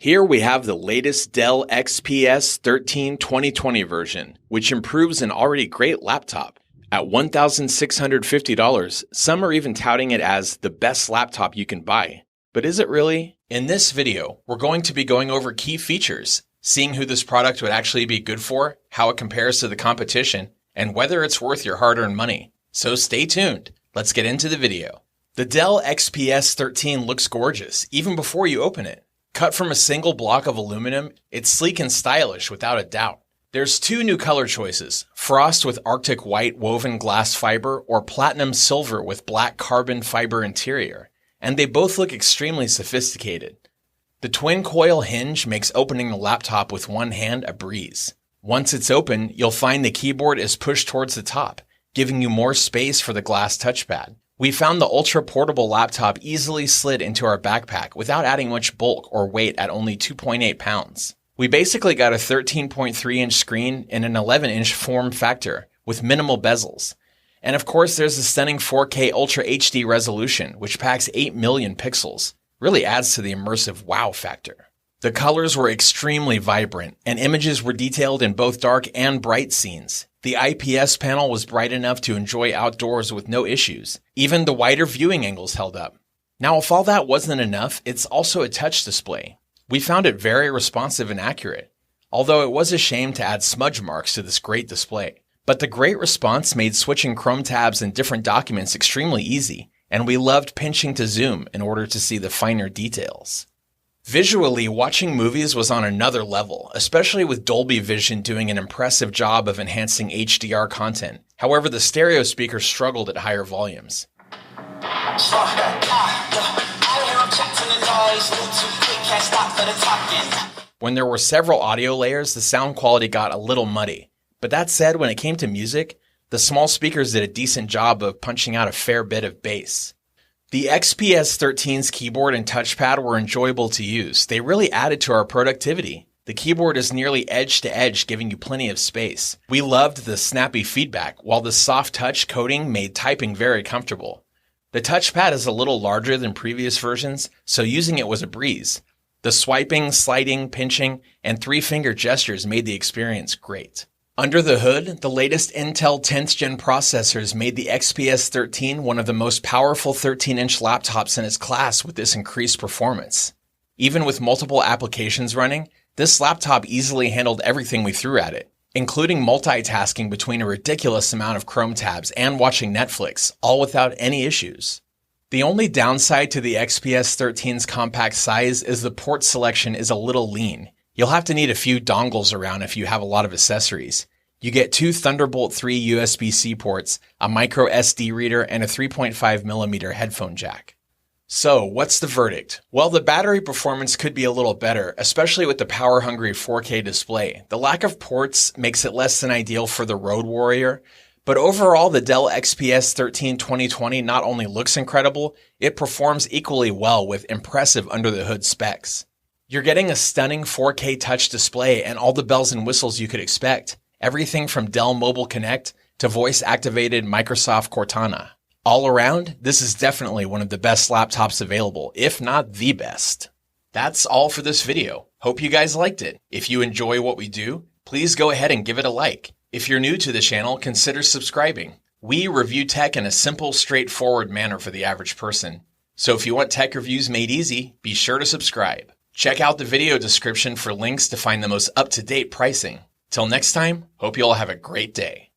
Here we have the latest Dell XPS 13 2020 version, which improves an already great laptop. At $1,650, some are even touting it as the best laptop you can buy. But is it really? In this video, we're going to be going over key features, seeing who this product would actually be good for, how it compares to the competition, and whether it's worth your hard-earned money. So stay tuned. Let's get into the video. The Dell XPS 13 looks gorgeous, even before you open it. Cut from a single block of aluminum, it's sleek and stylish without a doubt. There's two new color choices, frost with Arctic white woven glass fiber or platinum silver with black carbon fiber interior, and they both look extremely sophisticated. The twin coil hinge makes opening the laptop with one hand a breeze. Once it's open, you'll find the keyboard is pushed towards the top, giving you more space for the glass touchpad. We found the ultra-portable laptop easily slid into our backpack without adding much bulk or weight at only 2.8 pounds. We basically got a 13.3-inch screen in an 11-inch form factor with minimal bezels. And of course, there's the stunning 4K Ultra HD resolution, which packs 8 million pixels. Really adds to the immersive wow factor. The colors were extremely vibrant, and images were detailed in both dark and bright scenes. The IPS panel was bright enough to enjoy outdoors with no issues. Even the wider viewing angles held up. Now, if all that wasn't enough, it's also a touch display. We found it very responsive and accurate, although it was a shame to add smudge marks to this great display. But the great response made switching Chrome tabs and different documents extremely easy, and we loved pinching to zoom in order to see the finer details. Visually, watching movies was on another level, especially with Dolby Vision doing an impressive job of enhancing HDR content. However, the stereo speakers struggled at higher volumes. When there were several audio layers, the sound quality got a little muddy. But that said, when it came to music, the small speakers did a decent job of punching out a fair bit of bass. The XPS 13's keyboard and touchpad were enjoyable to use. They really added to our productivity. The keyboard is nearly edge to edge, giving you plenty of space. We loved the snappy feedback, while the soft touch coating made typing very comfortable. The touchpad is a little larger than previous versions, so using it was a breeze. The swiping, sliding, pinching, and three-finger gestures made the experience great. Under the hood, the latest Intel 10th Gen processors made the XPS 13 one of the most powerful 13-inch laptops in its class with this increased performance. Even with multiple applications running, this laptop easily handled everything we threw at it, including multitasking between a ridiculous amount of Chrome tabs and watching Netflix, all without any issues. The only downside to the XPS 13's compact size is the port selection is a little lean. You'll have to need a few dongles around if you have a lot of accessories. You get two Thunderbolt 3 USB-C ports, a micro SD reader, and a 3.5mm headphone jack. So, what's the verdict? Well, the battery performance could be a little better, especially with the power-hungry 4K display. The lack of ports makes it less than ideal for the road warrior, but overall, the Dell XPS 13 2020 not only looks incredible, it performs equally well with impressive under-the-hood specs. You're getting a stunning 4K touch display and all the bells and whistles you could expect. Everything from Dell Mobile Connect to voice-activated Microsoft Cortana. All around, this is definitely one of the best laptops available, if not the best. That's all for this video. Hope you guys liked it. If you enjoy what we do, please go ahead and give it a like. If you're new to the channel, consider subscribing. We review tech in a simple, straightforward manner for the average person. So if you want tech reviews made easy, be sure to subscribe. Check out the video description for links to find the most up-to-date pricing. Till next time, hope you all have a great day.